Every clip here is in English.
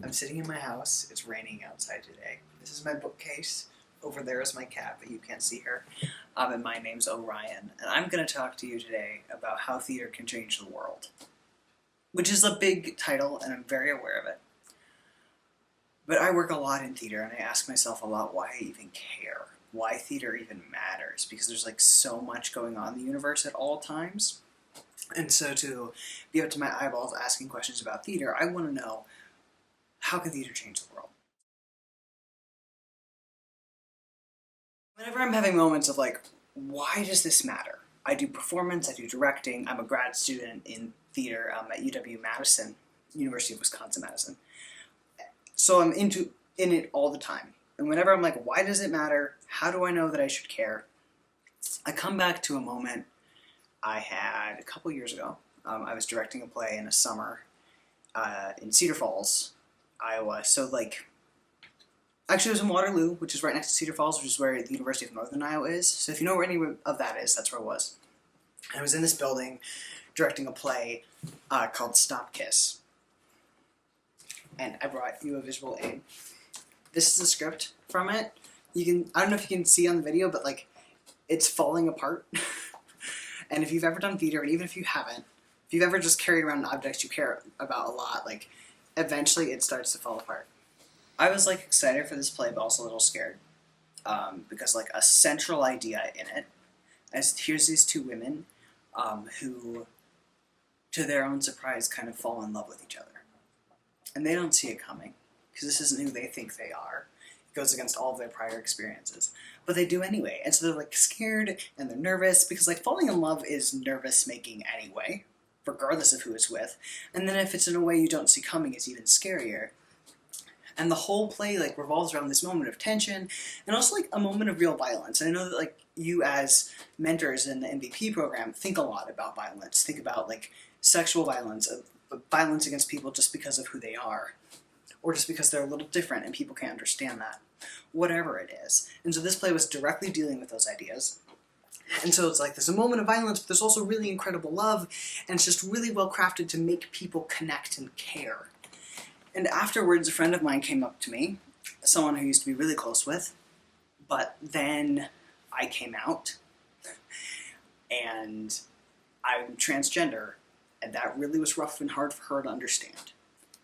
I'm sitting in my house. It's raining outside today. This is my bookcase. Over there is my cat, but you can't see her. And my name's Orion, and I'm going to talk to you today about how theater can change the world, which is a big title, and I'm very aware of it. But I work a lot in theater, and I ask myself a lot why I even care, why theater even matters, because there's like so much going on in the universe at all times. And so to be up to my eyeballs asking questions about theater, I want to know, how can theater change the world? Whenever I'm having moments of like, why does this matter? I do performance, I do directing, I'm a grad student in theater at UW-Madison, University of Wisconsin-Madison. So I'm in it all the time. And whenever I'm like, why does it matter? How do I know that I should care? I come back to a moment I had a couple years ago. I was directing a play in a summer in Cedar Falls, Iowa. So actually it was in Waterloo, which is right next to Cedar Falls, which is where the University of Northern Iowa is. So if you know where any of that is, that's where it was. And I was in this building directing a play called Stop Kiss. And I brought you a visual aid. This is the script from it. I don't know if you can see on the video, but it's falling apart. And if you've ever done theater, and even if you haven't, if you've ever just carried around objects you care about a lot, eventually it starts to fall apart. I was excited for this play, but also a little scared, because a central idea in it, as here's these two women who, to their own surprise, kind of fall in love with each other. And they don't see it coming, because this isn't who they think they are. It goes against all of their prior experiences. But they do anyway, and so they're scared, and they're nervous, because falling in love is nervous-making anyway, regardless of who it's with. And then if it's in a way you don't see coming, it's even scarier. And the whole play revolves around this moment of tension, and also a moment of real violence. And I know that you as mentors in the MVP program think a lot about violence, think about sexual violence, violence against people just because of who they are, or just because they're a little different and people can't understand that, whatever it is. And so this play was directly dealing with those ideas. And so it's there's a moment of violence, but there's also really incredible love, and it's just really well crafted to make people connect and care. And afterwards, a friend of mine came up to me, someone who I used to be really close with, but then I came out, and I'm transgender, and that really was rough and hard for her to understand.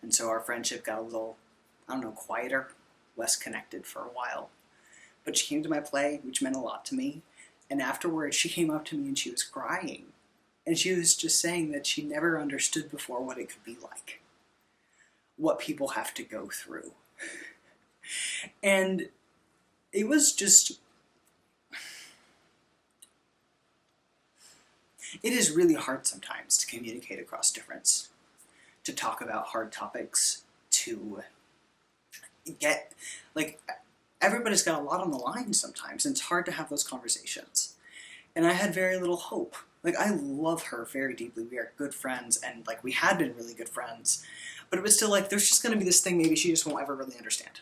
And so our friendship got a little, quieter, less connected for a while. But she came to my play, which meant a lot to me, and afterwards she came up to me and she was crying. And she was just saying that she never understood before what it could be like, what people have to go through. And it was just, it is really hard sometimes to communicate across difference, to talk about hard topics, to get, everybody's got a lot on the line sometimes, and it's hard to have those conversations. And I had very little hope. I love her very deeply. We are good friends, and we had been really good friends. But it was still there's just going to be this thing maybe she just won't ever really understand.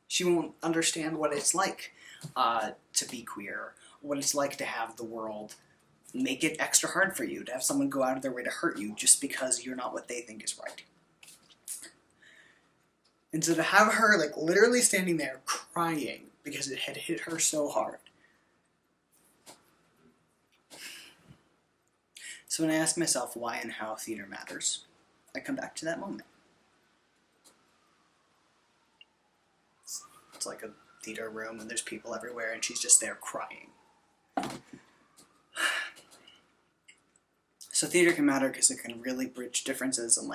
She won't understand what it's like to be queer, what it's like to have the world make it extra hard for you, to have someone go out of their way to hurt you just because you're not what they think is right. And so to have her literally standing there crying because it had hit her so hard. So when I ask myself why and how theater matters, I come back to that moment. It's like a theater room and there's people everywhere and she's just there crying. So theater can matter because it can really bridge differences and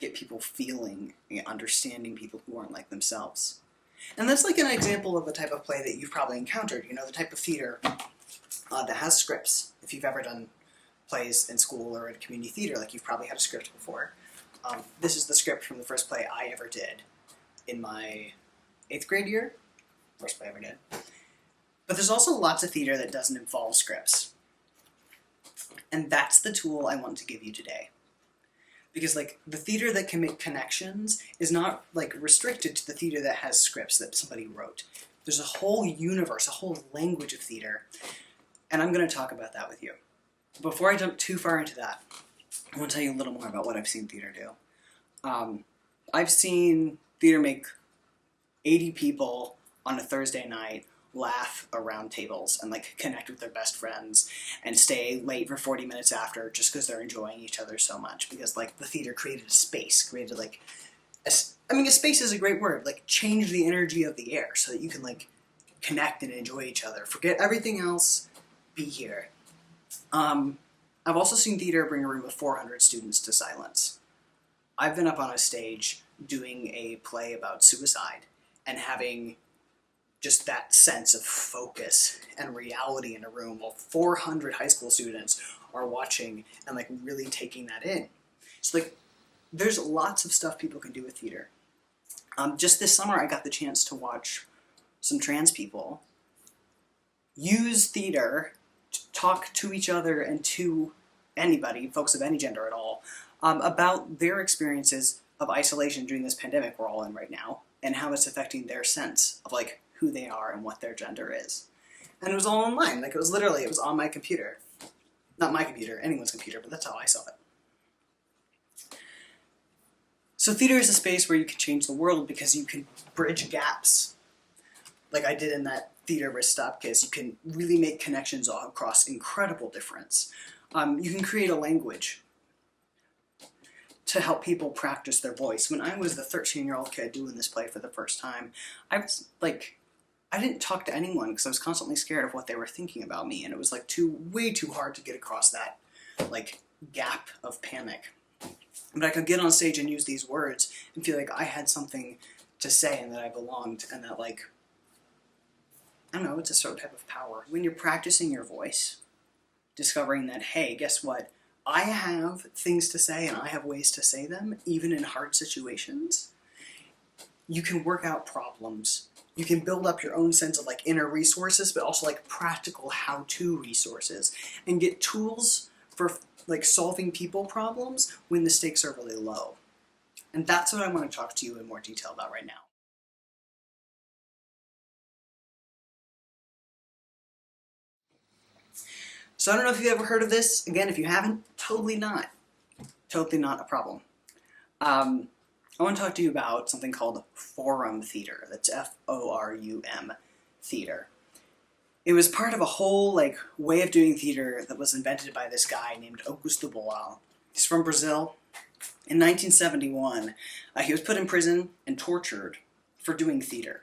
get people feeling and understanding people who aren't like themselves. And that's an example of the type of play that you've probably encountered, the type of theater that has scripts. If you've ever done plays in school or in community theater, you've probably had a script before. This is the script from the first play I ever did in my 8th grade year. First play I ever did. But there's also lots of theater that doesn't involve scripts. And that's the tool I want to give you today. Because the theater that can make connections is not restricted to the theater that has scripts that somebody wrote. There's a whole universe, a whole language of theater, and I'm going to talk about that with you. Before I jump too far into that, I want to tell you a little more about what I've seen theater do. I've seen theater make 80 people on a Thursday night laugh around tables and like connect with their best friends and stay late for 40 minutes after just because they're enjoying each other so much, because like the theater created a space, created like a space is a great word, like change the energy of the air so that you can like connect and enjoy each other, forget everything else, be here. I've also seen theater bring a room of 400 students to silence. I've been up on a stage doing a play about suicide and having just that sense of focus and reality in a room while 400 high school students are watching and like really taking that in. So like, there's lots of stuff people can do with theater. Just this summer, I got the chance to watch some trans people use theater to talk to each other and to anybody, folks of any gender at all, about their experiences of isolation during this pandemic we're all in right now, and how it's affecting their sense of like who they are and what their gender is. And it was all online, like it was on my computer. Not my computer, anyone's computer, but that's how I saw it. So theater is a space where you can change the world because you can bridge gaps. Like I did in that theater with Stop Kiss, you can really make connections all across incredible difference. You can create a language to help people practice their voice. When I was the 13-year-old kid doing this play for the first time, I didn't talk to anyone because I was constantly scared of what they were thinking about me, and it was like way too hard to get across that like gap of panic. But I could get on stage and use these words and feel like I had something to say and that I belonged, and that like, I don't know, it's a certain type of power. When you're practicing your voice, discovering that, hey, guess what? I have things to say and I have ways to say them, even in hard situations. You can work out problems. You can build up your own sense of like inner resources, but also like practical how-to resources, and get tools for like solving people problems when the stakes are really low. And that's what I want to talk to you in more detail about right now. So I don't know if you've ever heard of this. Again, if you haven't, totally not a problem. I want to talk to you about something called forum theater. That's F-O-R-U-M theater. It was part of a whole like way of doing theater that was invented by this guy named Augusto Boal. He's from Brazil. In 1971, he was put in prison and tortured for doing theater,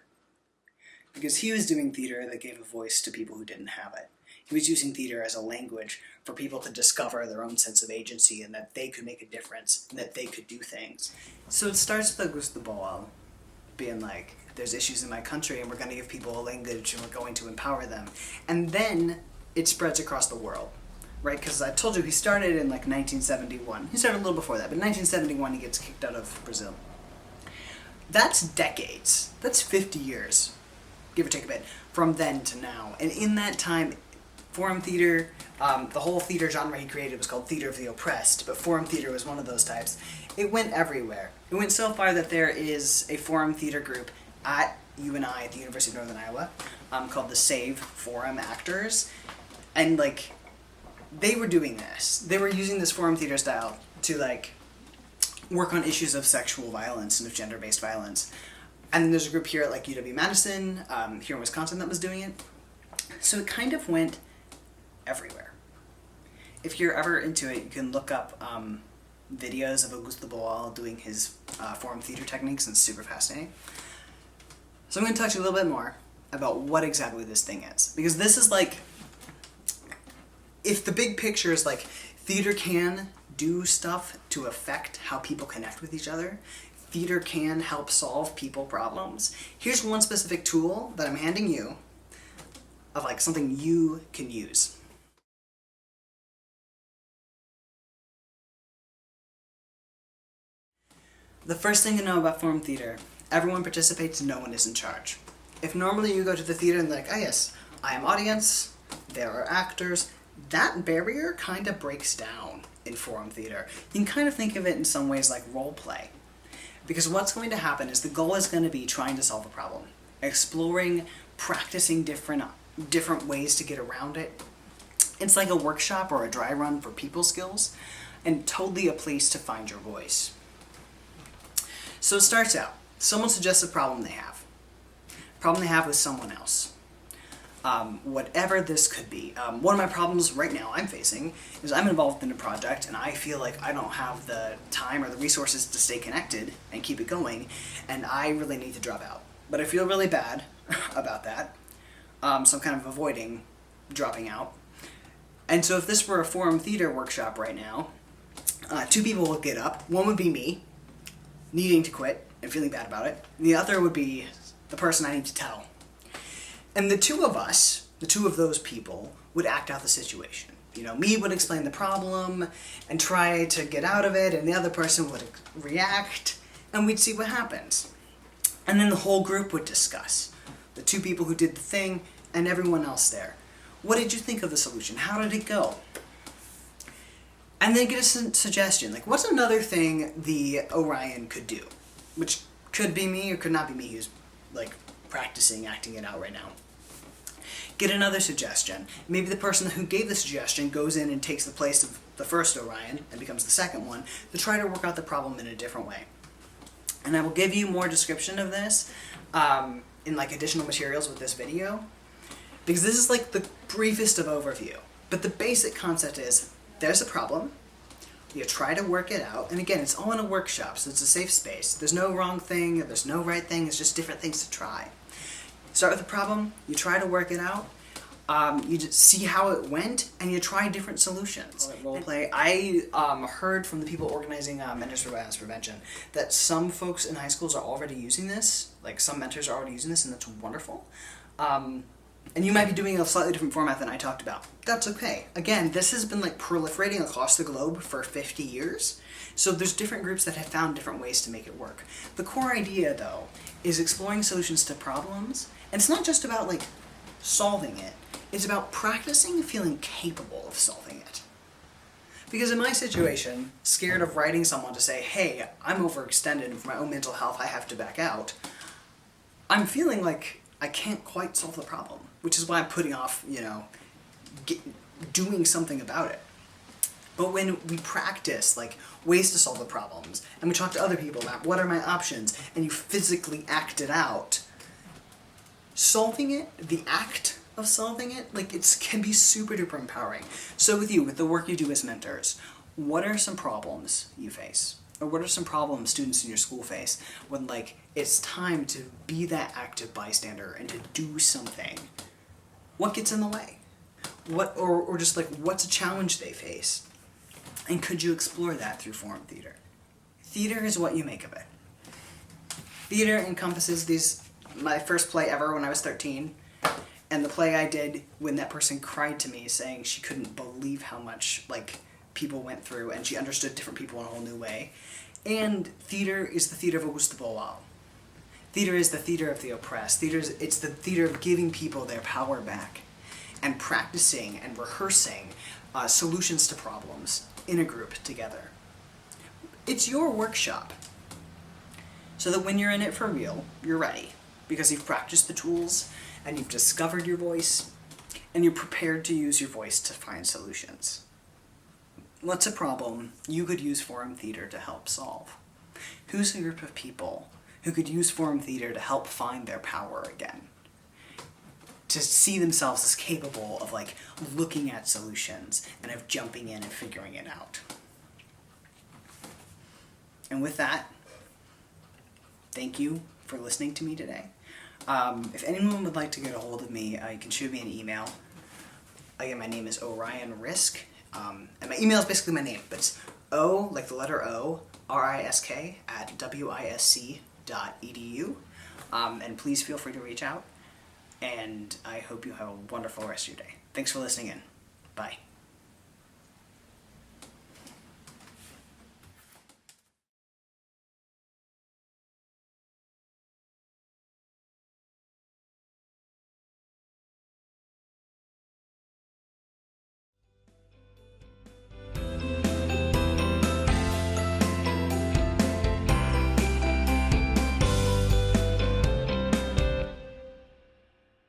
because he was doing theater that gave a voice to people who didn't have it. He was using theater as a language for people to discover their own sense of agency and that they could make a difference and that they could do things. So it starts with Augusto Boal being like, there's issues in my country and we're going to give people a language and we're going to empower them. And then it spreads across the world, right? Because I told you he started in like 1971. He started a little before that, but in 1971 he gets kicked out of Brazil. That's decades. That's 50 years, give or take a bit, from then to now. And in that time, forum theater, the whole theater genre he created was called Theater of the Oppressed, but forum theater was one of those types. It went everywhere. It went so far that there is a forum theater group at UNI, at the University of Northern Iowa, called the SAVE Forum Actors, and like, they were doing this. They were using this forum theater style to like work on issues of sexual violence and of gender-based violence. And then there's a group here at like UW-Madison, here in Wisconsin, that was doing it. So it kind of went everywhere. If you're ever into it, you can look up videos of Augusto Boal doing his forum theater techniques, and it's super fascinating. So I'm going to talk to you a little bit more about what exactly this thing is. Because this is like, if the big picture is like, theater can do stuff to affect how people connect with each other, theater can help solve people problems, here's one specific tool that I'm handing you of like something you can use. The first thing to know about forum theater, everyone participates, no one is in charge. If normally you go to the theater and like, oh yes, I am audience, there are actors, that barrier kind of breaks down in forum theater. You can kind of think of it in some ways like role play. Because what's going to happen is the goal is going to be trying to solve a problem, exploring, practicing different ways to get around it. It's like a workshop or a dry run for people skills, and totally a place to find your voice. So it starts out, Someone suggests a problem they have. Problem they have with someone else. Whatever this could be. One of my problems right now I'm facing is I'm involved in a project and I feel like I don't have the time or the resources to stay connected and keep it going, and I really need to drop out. But I feel really bad about that, so I'm kind of avoiding dropping out. And so if this were a Forum Theater workshop right now, two people would get up. One would be me, needing to quit and feeling bad about it. And the other would be the person I need to tell. And the two of us, the two of those people, would act out the situation. You know, me would explain the problem and try to get out of it, and the other person would react, and we'd see what happens. And then the whole group would discuss. The two people who did the thing, and everyone else there. What did you think of the solution? How did it go? And then get a suggestion, like what's another thing the Orion could do? Which could be me or could not be me who's like practicing acting it out right now. Get another suggestion. Maybe the person who gave the suggestion goes in and takes the place of the first Orion and becomes the second one to try to work out the problem in a different way. And I will give you more description of this in like additional materials with this video, because this is like the briefest of overview. But the basic concept is there's a problem, you try to work it out, and again, it's all in a workshop, so it's a safe space. There's no wrong thing, there's no right thing, it's just different things to try. Start with the problem, you try to work it out, you just see how it went, and you try different solutions. Role play. I heard from the people organizing Mentors for Violence Prevention that some folks in high schools are already using this, like some mentors are already using this, and that's wonderful. And you might be doing a slightly different format than I talked about. That's okay. Again, this has been like proliferating across the globe for 50 years. So there's different groups that have found different ways to make it work. The core idea, though, is exploring solutions to problems. And it's not just about like solving it. It's about practicing and feeling capable of solving it. Because in my situation, scared of writing someone to say, hey, I'm overextended and for my own mental health I have to back out, I'm feeling like I can't quite solve the problem, which is why I'm putting off, doing something about it. But when we practice, like, ways to solve the problems, and we talk to other people about what are my options, and you physically act it out, solving it, the act of solving it, like, it can be super duper empowering. So with you, with the work you do as mentors, what are some problems you face? Or what are some problems students in your school face when, like, it's time to be that active bystander and to do something? What gets in the way? Or just, like, what's a challenge they face? And could you explore that through Forum Theater? Theater is what you make of it. Theater encompasses my first play ever when I was 13, and the play I did when that person cried to me saying she couldn't believe how much, like, people went through, and she understood different people in a whole new way. And theater is the theater of Auguste Boal. Theater is the theater of the oppressed. It's the theater of giving people their power back and practicing and rehearsing solutions to problems in a group together. It's your workshop, so that when you're in it for real, you're ready, because you've practiced the tools and you've discovered your voice and you're prepared to use your voice to find solutions. What's a problem you could use Forum Theater to help solve? Who's a group of people who could use Forum Theater to help find their power again? To see themselves as capable of, like, looking at solutions and of jumping in and figuring it out. And with that, thank you for listening to me today. If anyone would like to get a hold of me, you can shoot me an email. Again, my name is Orion Risk. And my email is basically my name, but it's O, like the letter O, RISK @wisc.edu. And please feel free to reach out, and I hope you have a wonderful rest of your day. Thanks for listening in. Bye.